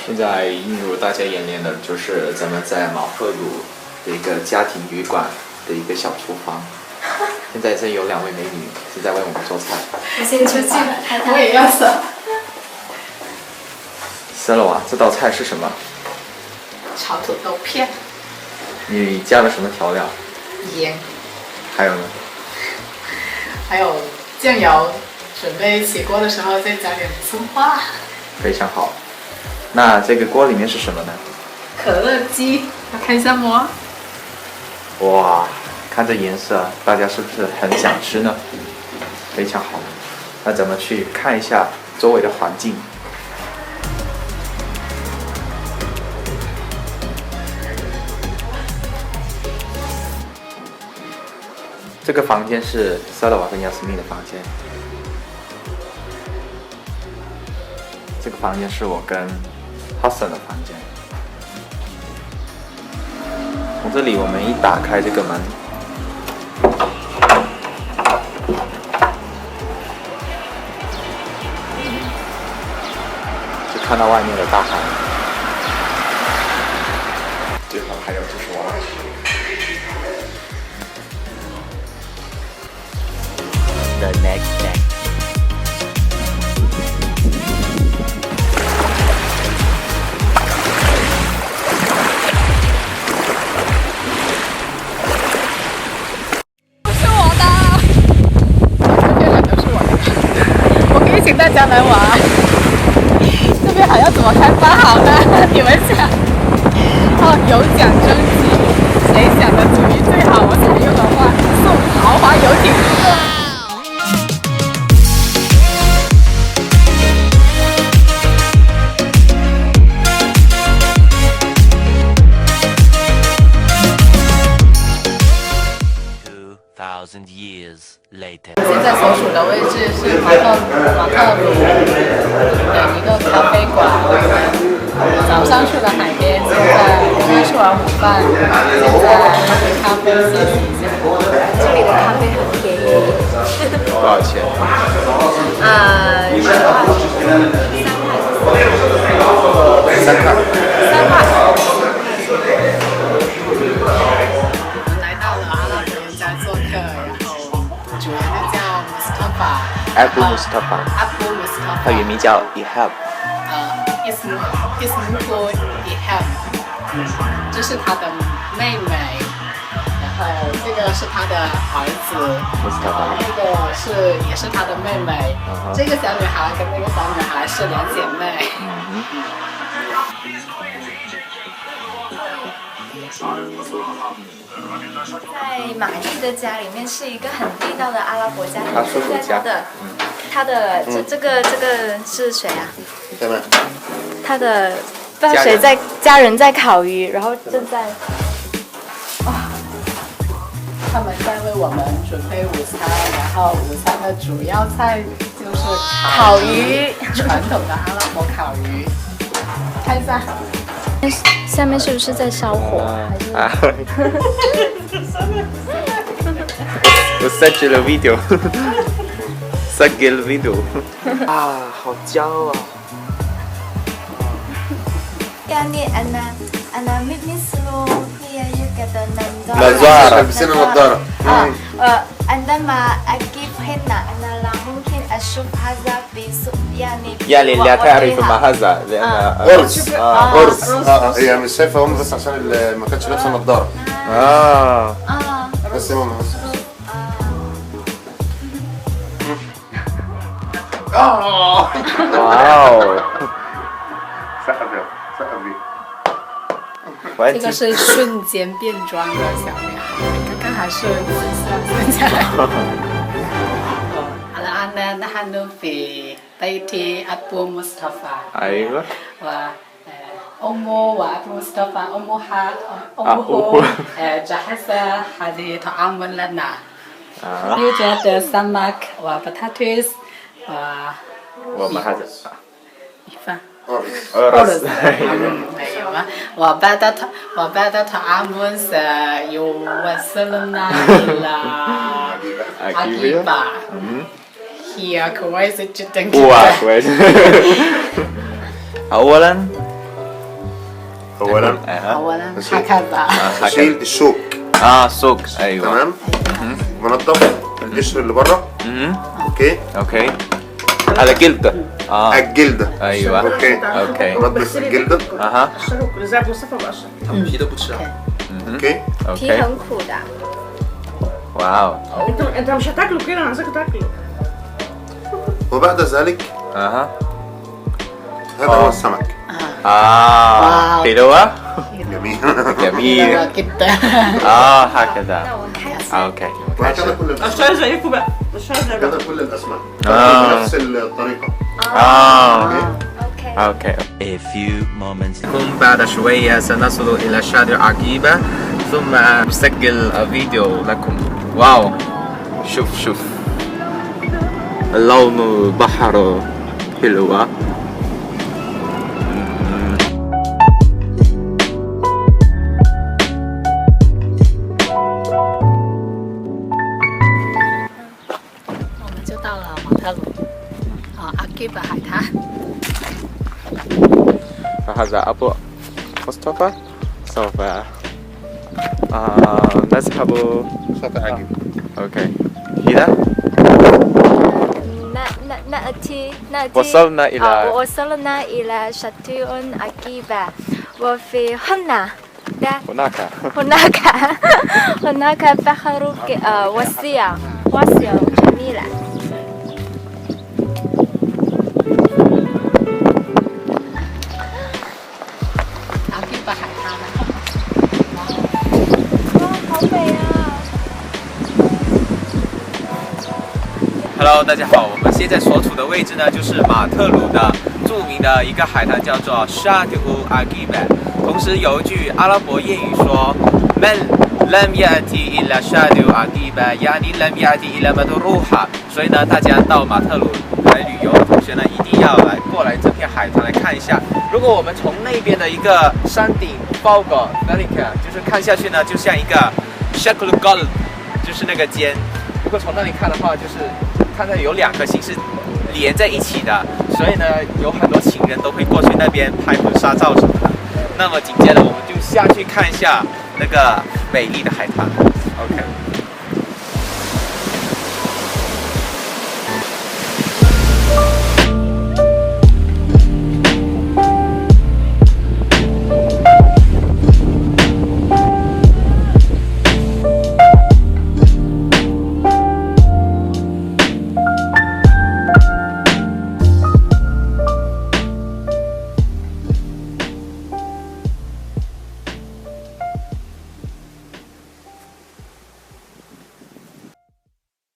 现在映入大家眼帘的就是咱们在毛赫鲁的一个家庭旅馆的一个小厨房。现在这有2位美女正在为我们做菜。我先出去了，我也要扫。Selwa，这道菜是什么？炒土豆片。你加了什么调料？盐。还有呢？还有酱油，准备起锅的时候再加点葱花。非常好。那这个锅里面是什么呢？可乐鸡，要看一下吗？哇，看这颜色，大家是不是很想吃呢？非常好。那咱们去看一下周围的环境。这个房间是Selwa跟Yasmin的房间。这个房间是我跟 Hassan 的房间。从这里我们一打开这个门，就看到外面的大海。最后还有就是我。The next day. 请大家来玩，这边还要怎么开发好呢？你们想？哦，有奖征集，谁想的主意最好，我采用的话送豪华游艇。2,000 years later. 现在所处的位置是马特鲁的一个咖啡馆。早上去了海边，现在刚刚吃完午饭，现在喝杯咖啡休息一下。这里的咖啡很便宜。多少钱10块？3块。3块。我们来到了阿拉伯人家做客，然后主人就叫 Abu Mustafa。 Abu Mustafa。他原名叫 Ihab。Ismuhu Ihab。这是他的妹妹，然后这个是他的儿子，这个也是他的妹妹。这个小女孩跟那个小女孩是2姐妹。在马蒂的家里面是一个很地道的阿拉伯家庭。他叔叔家。他的这个是谁啊？对吗？他的不知道谁在家人在烤鱼，然后正在他们在为我们准备午餐，然后午餐的主要菜就是烤鱼，传统的阿拉伯烤鱼。看一下，下面是不是在烧火？我سجل الفيديو سجل الفيديو 啊，好焦啊يعني أنا مثل هي يوجد نظارة. لابسين نظارة. عندما أجيب هنا أنا لا ممكن أشوف هذا يعني لا تعرف ما هذا لأن قرص. هي مش شايفة هم بس عشان ما كانتش لابسة نظارة. بس يا ماما واو 这个是瞬间变装的小女孩，刚刚还是紫色，现在。الآن نحن في بيت أبو مصطفى. أيوة. وأمه وأبو مصطفى أمه جهز هذه طعام لنا. يوجد سمك وبطاطس وما هذا أرز. أيوة. وبعد طعام سيوصلنا إلى عقيبة. هي كويسة جدا. كويس. أولا اولا أولا ماشي. هكذا بشيل الشوك سوق ايوه. تمام. بنضف القشر اللي بره. اوكي. اوكي. على جلده. الجلده. ايوه. اوكي. اوكي. بنضف الجلده. اها. زي مصطفى بقشر. اوكي. 皮 اوكي. 很苦的。 واو. انت مش هتاكله كده، انا عايزك تاكله. وبعد ذلك اها. هذا هو السمك. واو. حلوة. جميل. جميل. جدا. هكذا. 那我开始。 اوكي. وهكذا كل الاسماك. اشتغل زيكم بقى، اشتغل زي بقى. هكذا كل الاسماك. بنفس الطريقه. اوكي. اوكي. A few moments بعد شوية سنصل إلى شاطئ عقيبة ثم نسجل فيديو لكم. واو. شوف لون البحر حلوة.我们就到了马特鲁，阿基巴海滩。 فهذا أبو مصطفى سوف نذهب. شاطئ عجيب. أوكي. هنا نأتي وصلنا إلى وصلنا إلى شاطئ عقيبة وفي هناك بحر واسع جميلة.阿基巴海滩呢？ 好美啊！ Hello， 大家好，我们现在所处的位置呢，就是马特鲁的著名的一个海滩，叫做 Shatt al-Aqaba。同时有一句阿拉伯谚语说 "Man lam yati illa Shatt al-Aqaba， yani lam yati illa Madruha"。所以呢，大家到马特鲁来旅游的同学呢，一定要过来这片海滩来看一下。如果我们从那边的一个山顶 Fawqa Dhalika， 就是看下去呢，就像一个 Shakl Qalb， 就是那个尖。如果从那里看的话，就是看到有2颗星是连在一起的，所以呢，有很多情人都会过去那边拍婚纱照什么的。那么紧接着我们就下去看一下那个美丽的海滩。OK。